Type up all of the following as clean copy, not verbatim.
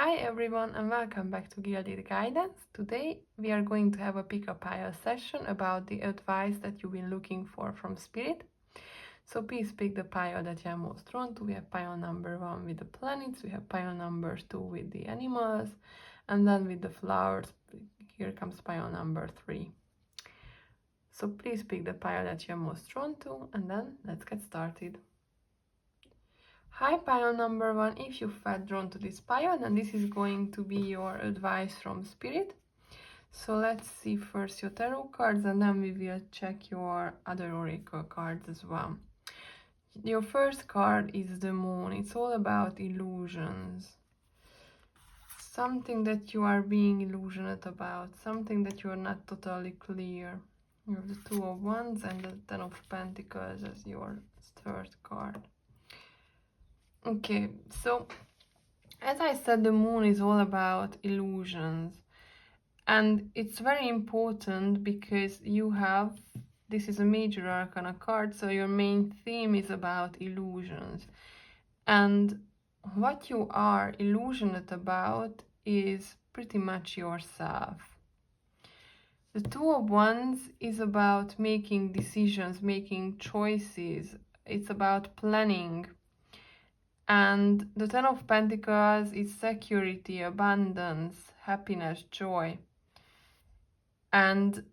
Hi everyone and welcome back to Gilded Guidance. Today we are going to have a pick-up pile session about the advice that you've been looking for from Spirit. So please pick the pile that you are most drawn to. We have pile number 1 with the planets, we have pile number 2 with the animals, and then with the flowers, here comes pile number 3. So please pick the pile that you are most drawn to and then let's get started. Hi pile number 1, if you felt drawn to this pile, then this is going to be your advice from Spirit. So let's see first your tarot cards and then we will check your other oracle cards as well. Your first card is the Moon. It's all about illusions. Something that you are being illusioned about, something that you are not totally clear. You have the Two of Wands and the Ten of Pentacles as your third card. Okay, so as I said, the Moon is all about illusions, and it's very important because you have, this is a major arcana card, so your main theme is about illusions, and what you are illusioned about is pretty much yourself. The Two of Wands is about making decisions, making choices, it's about planning. And the Ten of Pentacles is security, abundance, happiness, joy. And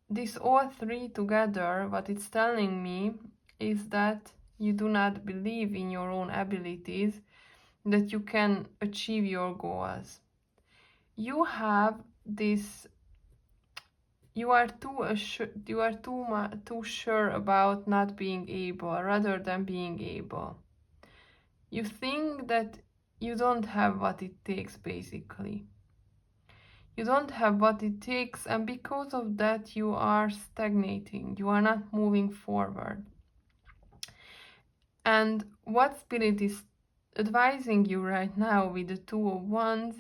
this all three together, what it's telling me is that you do not believe in your own abilities, that you can achieve your goals. You have this, you are too sure about not being able rather than being able. You think that you don't have what it takes, basically. You don't have what it takes, and because of that you are stagnating, you are not moving forward. And what Spirit is advising you right now with the Two of Wands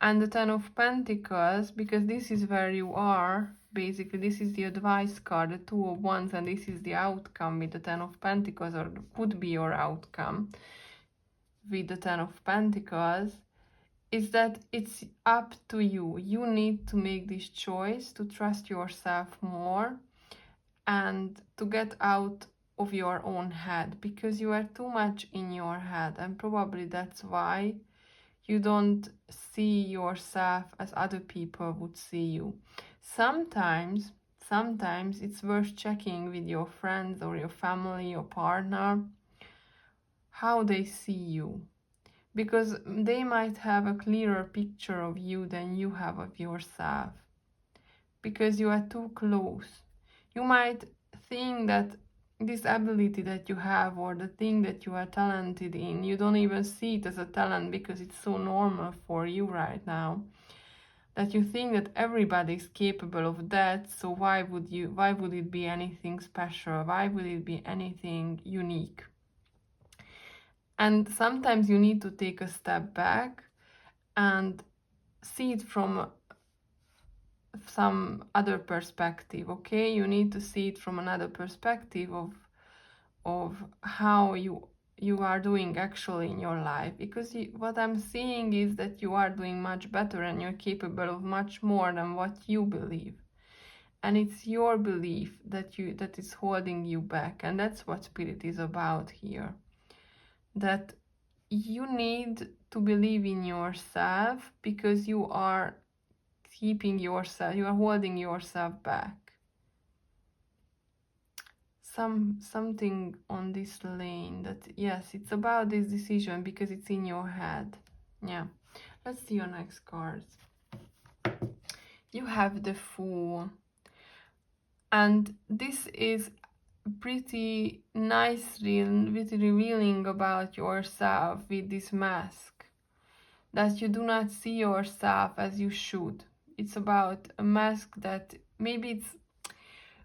and the Ten of Pentacles, because this is where you are, basically this is the advice card, the Two of Wands, and this is the outcome with the Ten of Pentacles, or could be your outcome with the Ten of Pentacles, is that it's up to you. You need to make this choice to trust yourself more and to get out of your own head, because you are too much in your head, and probably that's why you don't see yourself as other people would see you. Sometimes it's worth checking with your friends or your family, your partner, how they see you, because they might have a clearer picture of you than you have of yourself, because you are too close. You might think that this ability that you have, or the thing that you are talented in, you don't even see it as a talent because it's so normal for you right now, that you think that everybody is capable of that, so why would it be anything special? Why would it be anything unique? And sometimes you need to take a step back and see it from some other perspective, okay? You need to see it from another perspective of how you are doing actually in your life, because what I'm seeing is that you are doing much better and you're capable of much more than what you believe. And it's your belief that is holding you back, and that's what Spirit is about here. That you need to believe in yourself, because you are keeping yourself, you are holding yourself back. Something on this lane, that yes, it's about this decision because it's in your head. Yeah, let's see your next cards. You have the Fool, and this is pretty nicely revealing about yourself with this mask, that you do not see yourself as you should. It's about a mask that maybe it's,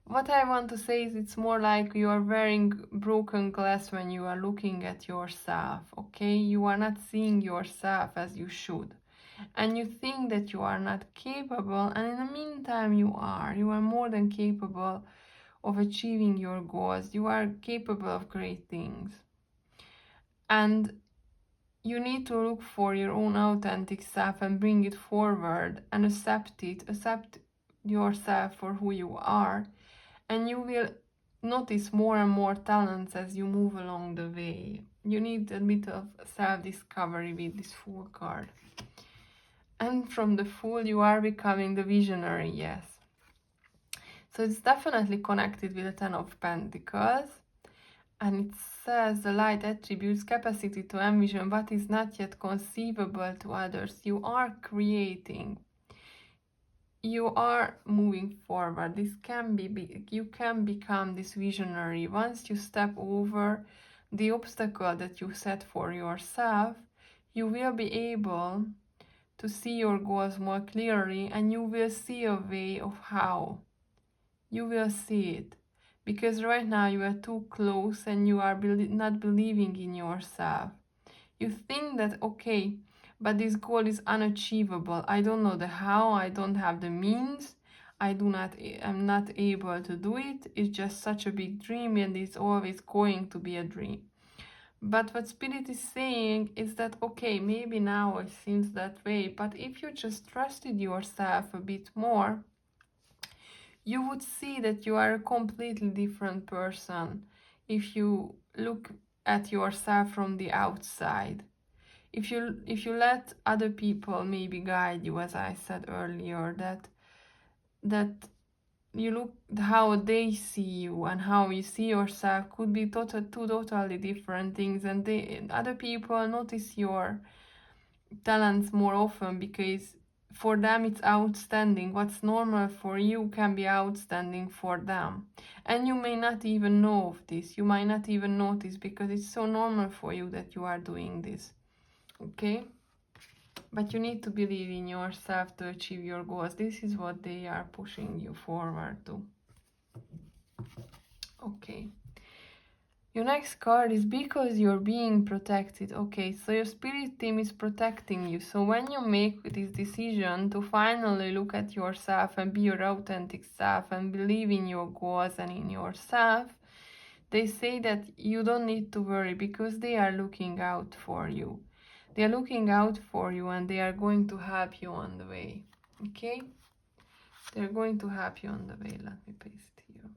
what I want to say is, it's more like you are wearing broken glass when you are looking at yourself, okay? You are not seeing yourself as you should. And you think that you are not capable, and in the meantime you are. You are more than capable of achieving your goals. You are capable of great things. And you need to look for your own authentic self and bring it forward and accept it, accept yourself for who you are, and you will notice more and more talents as you move along the way. You need a bit of self-discovery with this Fool card. And from the Fool, you are becoming the visionary, yes. So it's definitely connected with the Ten of Pentacles. And it says the light attributes capacity to envision what is not yet conceivable to others. You are creating. You are moving forward. This can be you can become this visionary. Once you step over the obstacle that you set for yourself, you will be able to see your goals more clearly, and you will see a way of how. You will see it. Because right now you are too close and you are not believing in yourself. You think that, okay, but this goal is unachievable. I don't know the how, I don't have the means, I'm not able to do it. It's just such a big dream, and it's always going to be a dream. But what Spirit is saying is that, okay, maybe now it seems that way, but if you just trusted yourself a bit more, you would see that you are a completely different person if you look at yourself from the outside. If you let other people maybe guide you, as I said earlier, that you look how they see you and how you see yourself could be two totally different things, and other people notice your talents more often because for them it's outstanding. What's normal for you can be outstanding for them, and you may not even know of this. You might not even notice because it's so normal for you that you are doing this. Okay, but you need to believe in yourself to achieve your goals. This is what they are pushing you forward to. Okay, your next card is because you're being protected. Okay, so your spirit team is protecting you. So when you make this decision to finally look at yourself and be your authentic self and believe in your goals and in yourself, they say that you don't need to worry because they are looking out for you. They are looking out for you and they are going to help you on the way. Okay? They're going to help you on the way. Let me paste here.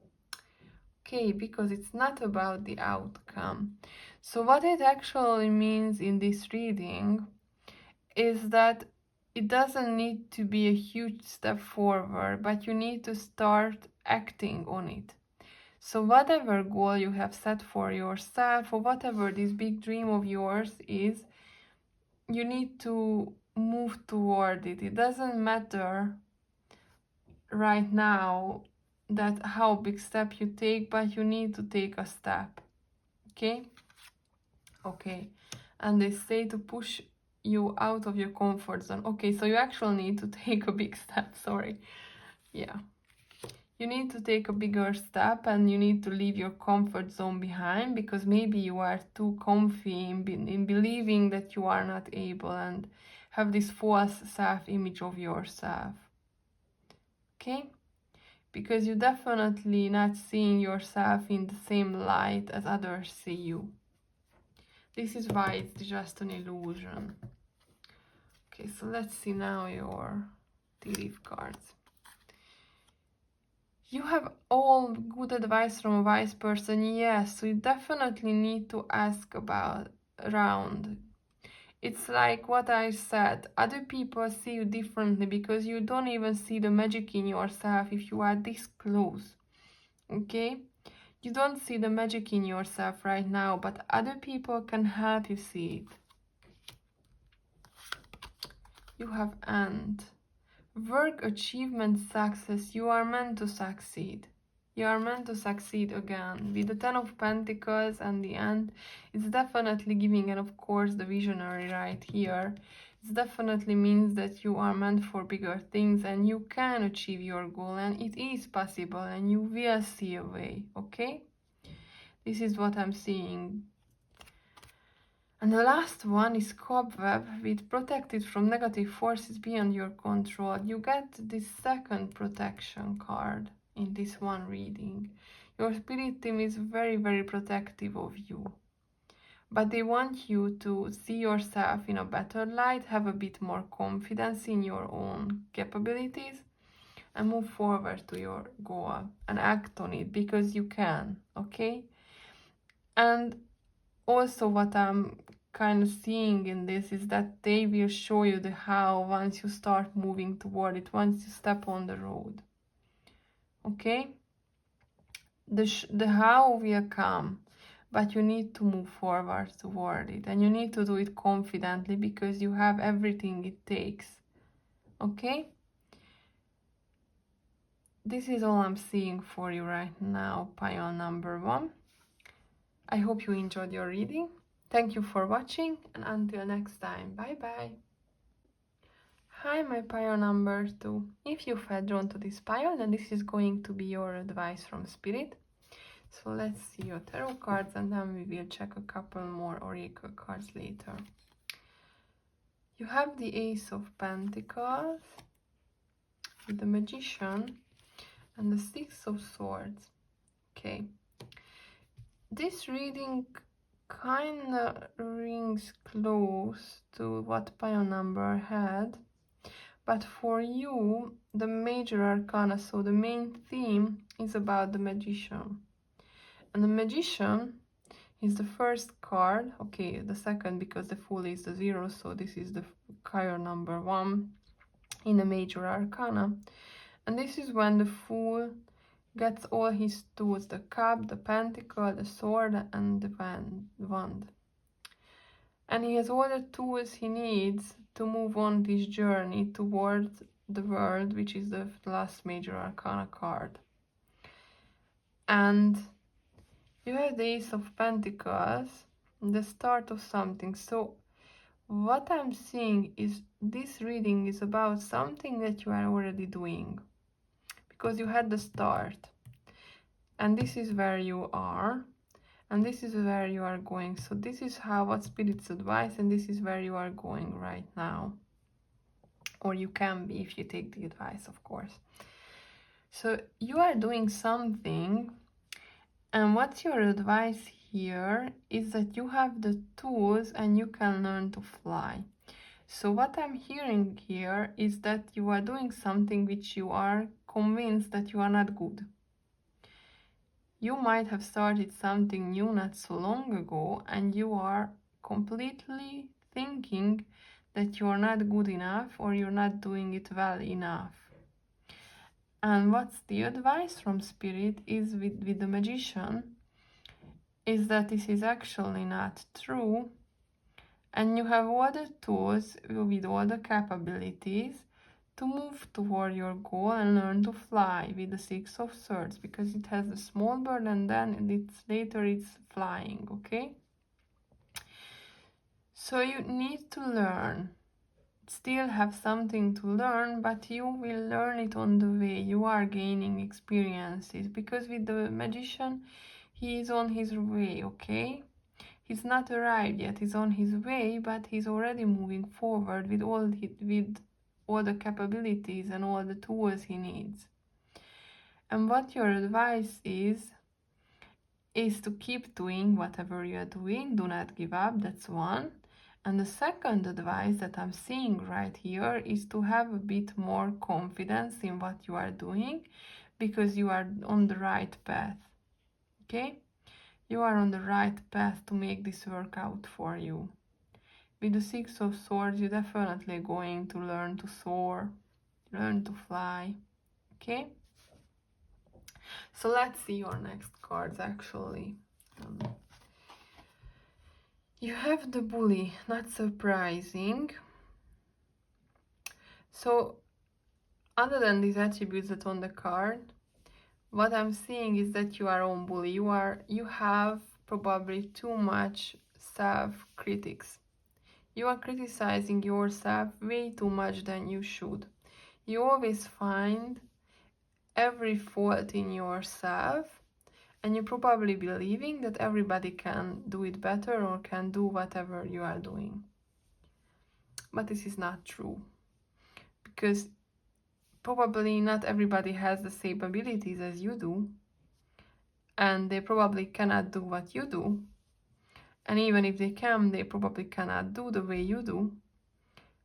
Okay, because it's not about the outcome. So what it actually means in this reading is that it doesn't need to be a huge step forward, but you need to start acting on it. So whatever goal you have set for yourself, or whatever this big dream of yours is, you need to move toward it. It doesn't matter right now that how big step you take, but you need to take a step. Okay? Okay. And they say to push you out of your comfort zone. Okay, so you actually need to take a big step, sorry. Yeah. You need to take a bigger step and you need to leave your comfort zone behind, because maybe you are too comfy in believing that you are not able and have this false self-image of yourself. Okay? Because you're definitely not seeing yourself in the same light as others see you. This is why it's just an illusion. Okay, so let's see now your tea leaf cards. You have all good advice from a wise person, yes, so you definitely need to ask around. It's like what I said, other people see you differently because you don't even see the magic in yourself if you are this close, okay? You don't see the magic in yourself right now, but other people can help you see it. You have end. Work, achievement, success. You are meant to succeed. You are meant to succeed again. With the Ten of Pentacles and the end, it's definitely giving, and of course the visionary right here. It definitely means that you are meant for bigger things and you can achieve your goal, and it is possible and you will see a way, okay? This is what I'm seeing. And the last one is Cobweb, with protected from negative forces beyond your control. You get this second protection card in this one reading. Your spirit team is very, very protective of you. but they want you to see yourself in a better light, have a bit more confidence in your own capabilities, and move forward to your goal and act on it, because you can, okay? And also what I'm kind of seeing in this is that they will show you the how once you start moving toward it, once you step on the road, okay? The how will come, but you need to move forward toward it, and you need to do it confidently, because you have everything it takes, okay? This is all I'm seeing for you right now, pile number 1. I hope you enjoyed your reading. Thank you for watching, and until next time, bye bye. Hi, my pile number 2. If you felt drawn to this pile, then this is going to be your advice from Spirit. So let's see your tarot cards, and then we will check a couple more oracle cards later. You have the Ace of Pentacles, the Magician, and the Six of Swords. Okay. This reading kind of rings close to what pile number had, but for you, the major arcana, so the main theme is about the Magician. And the Magician is the first card, okay, the second because the Fool is the 0, so this is the card number 1 in the major arcana. And this is when the Fool gets all his tools, the cup, the pentacle, the sword, and the wand. And he has all the tools he needs to move on this journey towards the world, which is the last major arcana card. And you have the Ace of Pentacles, the start of something. So what I'm seeing is this reading is about something that you are already doing, because you had the start, and this is where you are, and this is where you are going. So this is what Spirit's advice, and this is where you are going right now, or you can be if you take the advice, of course. So you are doing something, and what's your advice here is that you have the tools and you can learn to fly. So what I'm hearing here is that you are doing something which you are convinced that you are not good. You might have started something new not so long ago, and you are completely thinking that you're not good enough, or you're not doing it well enough. And what's the advice from Spirit is with the Magician is that this is actually not true, and you have all the tools with all the capabilities to move toward your goal and learn to fly with the Six of Swords, because it has a small bird and then later it's flying, okay? So you need to learn, still have something to learn, but you will learn it on the way. You are gaining experiences, because with the Magician, he is on his way, okay? He's not arrived yet, he's on his way, but he's already moving forward with all the capabilities and all the tools he needs. And what your advice is to keep doing whatever you are doing. Do not give up, that's one. And the second advice that I'm seeing right here is to have a bit more confidence in what you are doing, because you are on the right path, okay? You are on the right path to make this work out for you. With the Six of Swords, you're definitely going to learn to soar, learn to fly, okay? So let's see your next cards, actually. You have the Bully, not surprising. So, other than these attributes that on the card, what I'm seeing is that you are on Bully. You have probably too much self-critics. You are criticizing yourself way too much than you should. You always find every fault in yourself, and you probably believing that everybody can do it better or can do whatever you are doing. But this is not true, because probably not everybody has the same abilities as you do, and they probably cannot do what you do, And even if they can, they probably cannot do the way you do.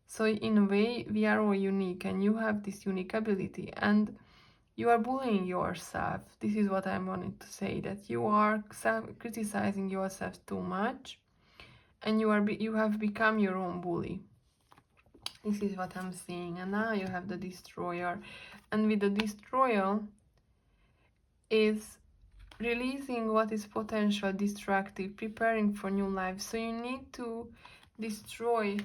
So in a way, we are all unique, and you have this unique ability, and you are bullying yourself. This is what I wanted to say, that you are criticizing yourself too much, and you have become your own bully. This is what I'm seeing. And now you have the Destroyer, and with the Destroyer is releasing what is potential destructive, preparing for new life. So you need to destroy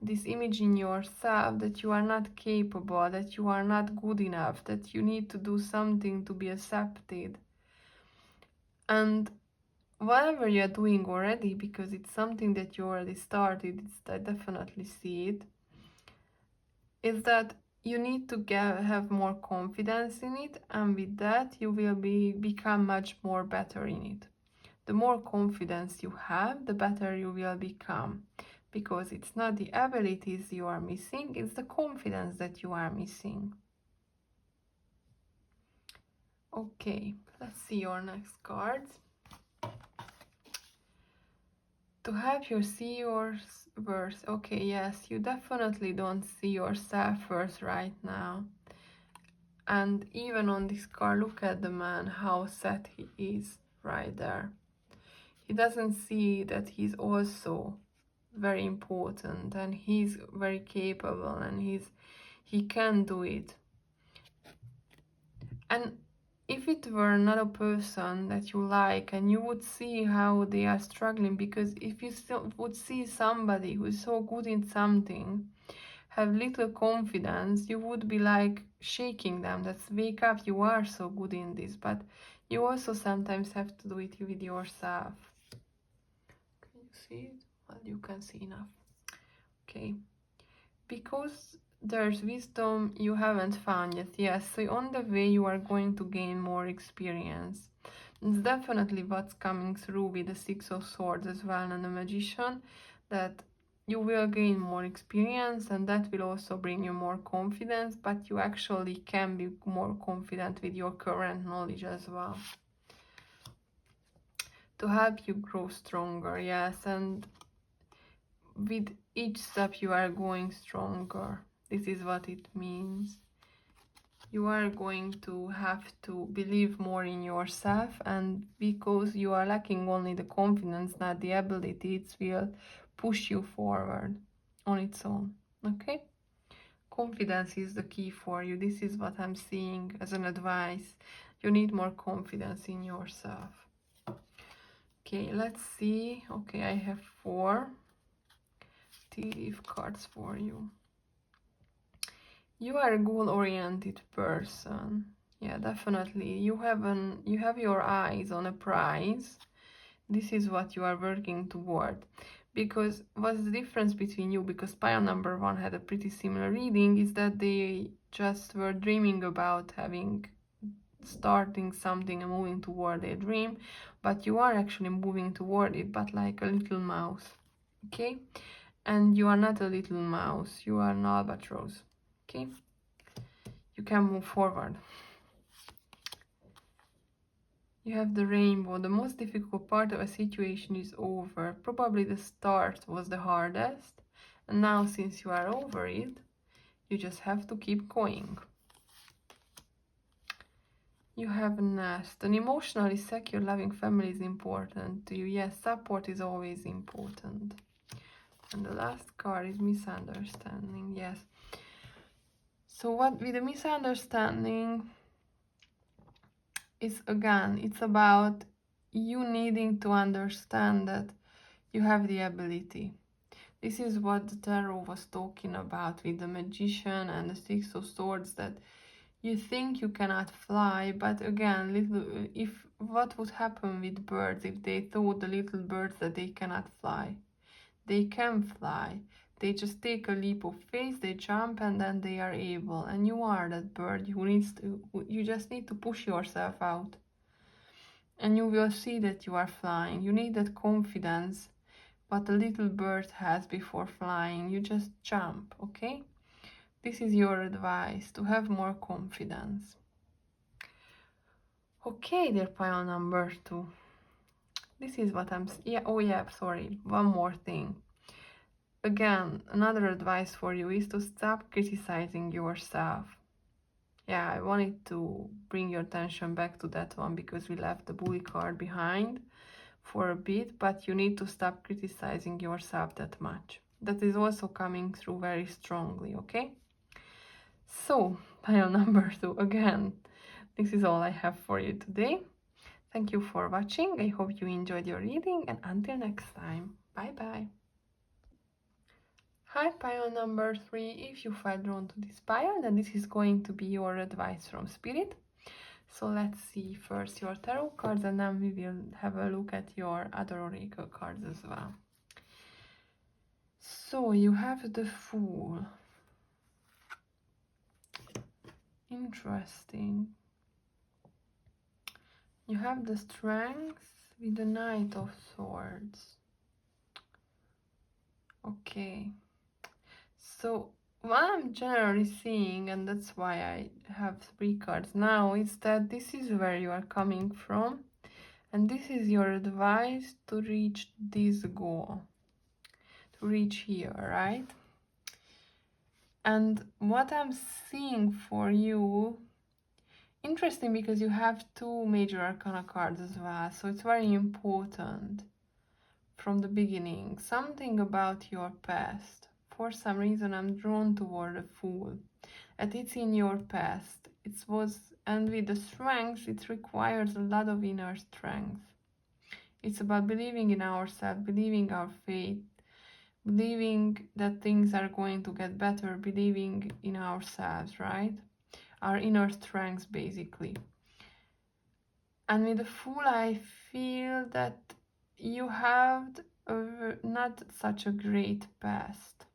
this image in yourself that you are not capable, that you are not good enough, that you need to do something to be accepted. And whatever you're doing already, because it's something that you already started, I definitely see it, is that you need to have more confidence in it, and with that you will become much more better in it. The more confidence you have, the better you will become, because it's not the abilities you are missing, it's the confidence that you are missing. Okay, let's see your next cards. To help you see your worth. Okay, yes, you definitely don't see yourself worth right now. And even on this card, look at the man, how sad he is right there. He doesn't see that he's also very important, and he's very capable, and he can do it. And if it were another person that you like, and you would see how they are struggling, because if you still would see somebody who is so good in something have little confidence, you would be like shaking them. That's wake up, you are so good in this. But you also sometimes have to do it with yourself. Can you see it? Well, you can see enough. Okay, because there's wisdom you haven't found yet. Yes, so on the way you are going to gain more experience. It's definitely what's coming through with the Six of Swords as well, and the Magician, that you will gain more experience, and that will also bring you more confidence, but you actually can be more confident with your current knowledge as well, to help you grow stronger. Yes, and with each step you are going stronger. This is what it means. You are going to have to believe more in yourself, and because you are lacking only the confidence, not the ability, it will push you forward on its own. Okay? Confidence is the key for you. This is what I'm seeing as an advice. You need more confidence in yourself. Okay, let's see. Okay, I have 4 Thief cards for you. You are a goal-oriented person. Yeah, definitely. You have your eyes on a prize. This is what you are working toward. Because what's the difference between you? Because pile number 1 had a pretty similar reading, is that they just were dreaming about starting something and moving toward their dream, but you are actually moving toward it, but like a little mouse. Okay? And you are not a little mouse, you are an albatross. Okay? You can move forward. You have the rainbow. The most difficult part of a situation is over. Probably the start was the hardest, and now since you are over it, you just have to keep going. You have a nest. An emotionally secure, loving family is important to you. Yes, support is always important. And the last card is misunderstanding. Yes. So what with the misunderstanding is, again, it's about you needing to understand that you have the ability. This is what the tarot was talking about with the Magician and the Six of Swords, that you think you cannot fly, but again, if what would happen with birds if they thought, the little birds, that they cannot fly? They can fly. They just take a leap of faith, they jump, and then they are able. And you are that bird who you just need to push yourself out. And you will see that you are flying. You need that confidence, what a little bird has before flying. You just jump, okay? This is your advice, to have more confidence. Okay, dear pile number 2. This is what I'm, yeah, oh yeah, sorry, one more thing. Again, another advice for you is to stop criticizing yourself. Yeah, I wanted to bring your attention back to that one because we left the bully card behind for a bit, but you need to stop criticizing yourself that much. That is also coming through very strongly, okay? So, pile number 2, again, this is all I have for you today. Thank you for watching. I hope you enjoyed your reading, and until next time, bye bye. Hi, pile number 3. If you felt drawn to this pile, then this is going to be your advice from Spirit. So let's see first your tarot cards, and then we will have a look at your other oracle cards as well. So you have the Fool. Interesting. You have the Strength with the Knight of Swords. Okay. So what I'm generally seeing, and that's why I have 3 cards now, is that this is where you are coming from, and this is your advice to reach this goal, to reach here, right? And what I'm seeing for you, interesting because you have 2 major arcana cards as well, so it's very important from the beginning. Something about your past. For some reason I'm drawn toward a Fool. And it's in your past. It was, and with the Strength, it requires a lot of inner strength. It's about believing in ourselves, believing our faith, believing that things are going to get better, believing in ourselves, right? Our inner strengths, basically. And with the Fool, I feel that you have not such a great past,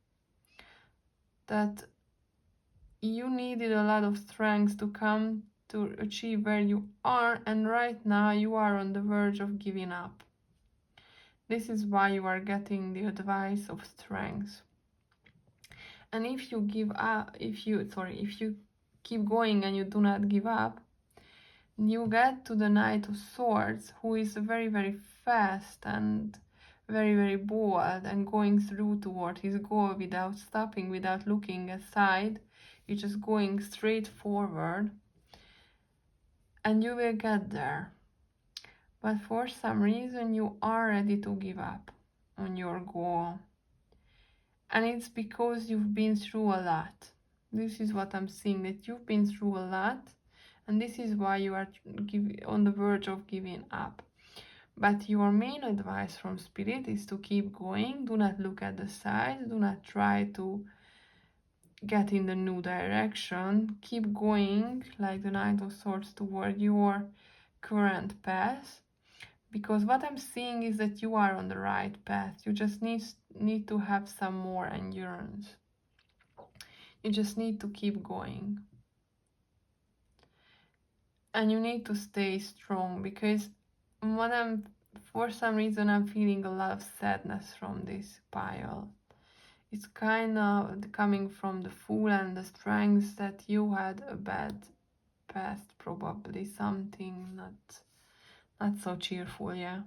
that you needed a lot of strength to come to achieve where you are, and right now you are on the verge of giving up. This is why you are getting the advice of strength. And if you give up, if you keep going and you do not give up, you get to the Knight of Swords, who is very, very fast and very, very bold and going through toward his goal without stopping, without looking aside. You're just going straight forward, and you will get there. But for some reason you are ready to give up on your goal. And it's because you've been through a lot. This is what I'm seeing, that you've been through a lot, and this is why you are on the verge of giving up. But your main advice from Spirit is to keep going. Do not look at the side. Do not try to get in the new direction. Keep going like the Knight of Swords toward your current path. Because what I'm seeing is that you are on the right path. You just need to have some more endurance. You just need to keep going. And you need to stay strong, because for some reason I'm feeling a lot of sadness from this pile. It's kind of coming from the Fool and the Strength, that you had a bad past, probably something not so cheerful, yeah.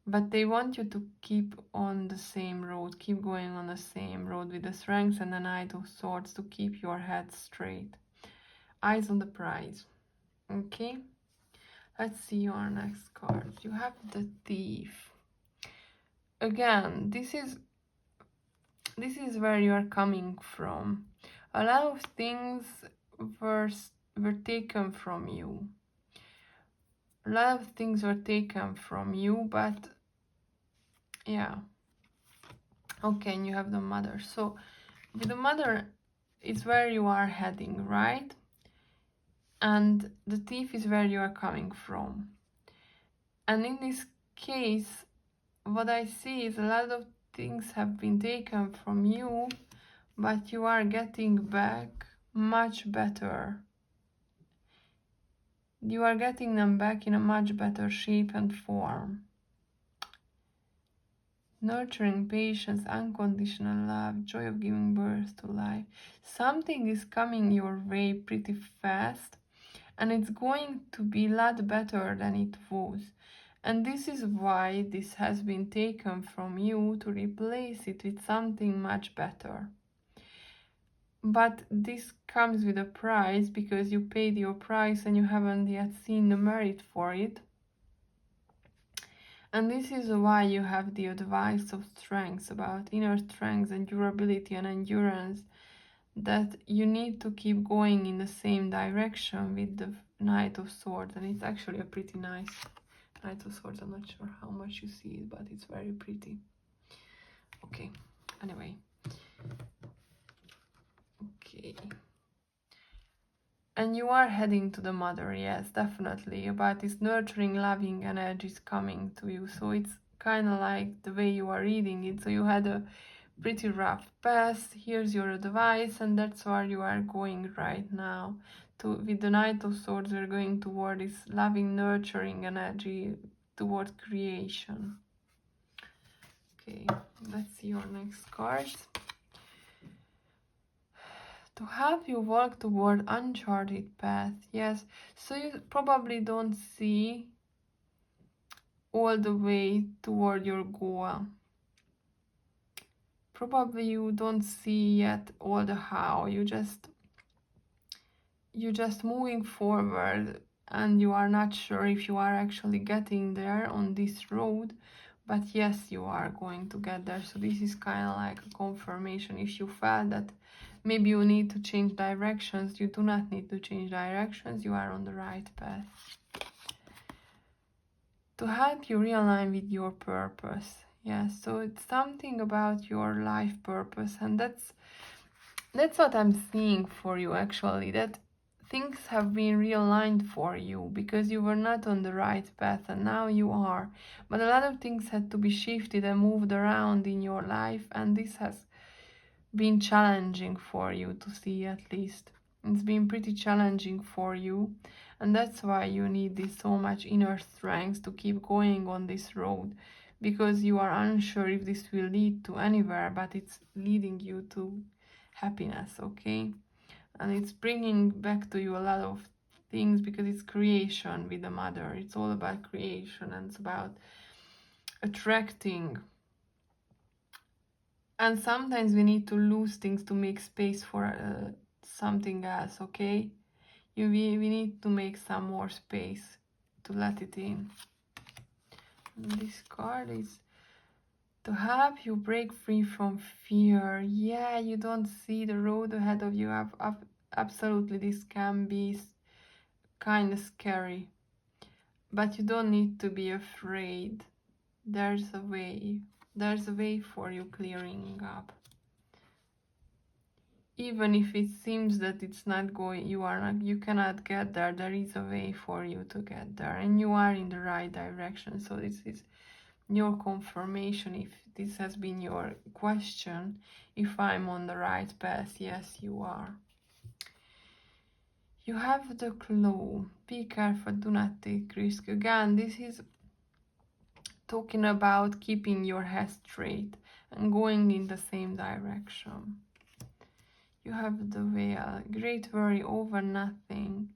But they want you to keep on the same road, keep going on the same road with the Strength and the Knight of Swords, to keep your head straight. Eyes on the prize. Okay, let's see your next card. You have the Thief. Again, this is where you are coming from. A lot of things were taken from you. A lot of things were taken from you, but yeah. Okay, and you have the Mother. So with the Mother, it's where you are heading, right? And the Thief is where you are coming from. And in this case, what I see is a lot of things have been taken from you, but you are getting back much better. You are getting them back in a much better shape and form. Nurturing, patience, unconditional love, joy of giving birth to life. Something is coming your way pretty fast, and it's going to be a lot better than it was. And this is why this has been taken from you to replace it with something much better. But this comes with a price, because you paid your price and you haven't yet seen the merit for it. And this is why you have the advice of strength, about inner strength and durability and endurance, that you need to keep going in the same direction with the Knight of Swords. And it's actually a pretty nice Knight of Swords. I'm not sure how much you see it, but it's very pretty. Okay, anyway. Okay. And you are heading to the mother, yes, definitely. About this nurturing, loving energy is coming to you. So it's kind of like the way you are reading it. So you had a pretty rough past. Here's your advice, and that's where you are going right now. With the Knight of Swords, we're going toward this loving, nurturing energy, towards creation. Okay, let's see your next cards. To help you walk toward uncharted path. Yes, so you probably don't see all the way toward your goal. Probably you don't see yet all the how. You're just moving forward, and you are not sure if you are actually getting there on this road, but yes, you are going to get there. So this is kind of like a confirmation. If you felt that maybe you need to change directions, you do not need to change directions. You are on the right path. To help you realign with your purpose. Yes, so it's something about your life purpose, and that's what I'm seeing for you, actually, that things have been realigned for you because you were not on the right path and now you are. But a lot of things had to be shifted and moved around in your life, and this has been challenging for you to see, at least. It's been pretty challenging for you, and that's why you need this so much inner strength to keep going on this road, because you are unsure if this will lead to anywhere, but it's leading you to happiness, okay? And it's bringing back to you a lot of things, because it's creation with the mother. It's all about creation, and it's about attracting. And sometimes we need to lose things to make space for something else, okay? We need to make some more space to let it in. And this card is to help you break free from fear. Yeah, you don't see the road ahead of you. Absolutely, this can be kind of scary, but you don't need to be afraid. There's a way for you clearing up. Even if it seems that it's not going, you cannot get there, there is a way for you to get there, and you are in the right direction. So this is your confirmation, if this has been your question, if I'm on the right path. Yes, you are. You have the clue. Be careful, do not take risk. Again, this is talking about keeping your head straight and going in the same direction. You have the Wheel. Great worry over nothing.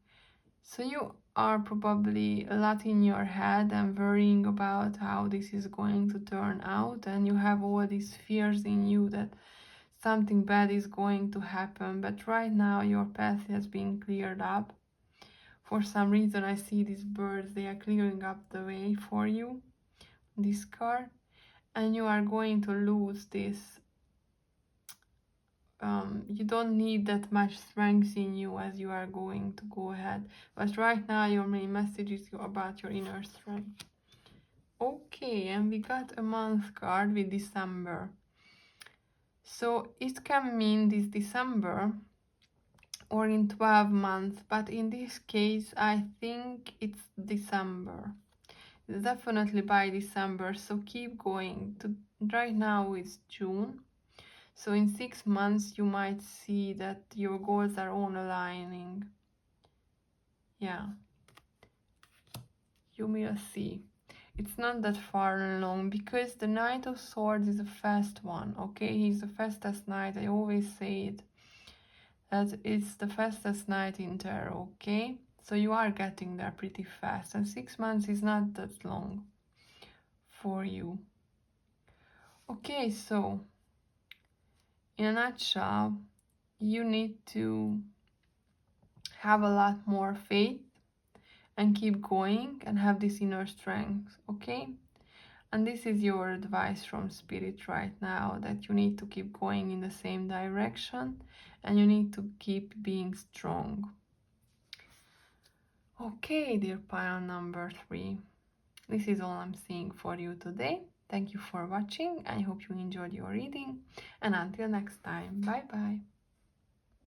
So you are probably a lot in your head and worrying about how this is going to turn out, and you have all these fears in you that something bad is going to happen. But right now your path has been cleared up. For some reason I see these birds, they are clearing up the way for you, this card, and you are going to lose this. You don't need that much strength in you as you are going to go ahead. But right now your main message is about your inner strength. Okay, and we got a month card with December. So it can mean this December or in 12 months, but in this case I think it's December. Definitely by December, so keep going. Right now it's June. So in 6 months you might see that your goals are all aligning. Yeah. You will see. It's not that far along, because the Knight of Swords is a fast one, okay? He's the fastest knight. I always say it. That it's the fastest knight in tarot, okay? So you are getting there pretty fast. And 6 months is not that long. for you. Okay, so in a nutshell, you need to have a lot more faith and keep going and have this inner strength, okay? And this is your advice from Spirit right now, that you need to keep going in the same direction and you need to keep being strong. Okay, dear pile number 3, this is all I'm seeing for you today. Thank you for watching. I hope you enjoyed your reading, and until next time, bye bye.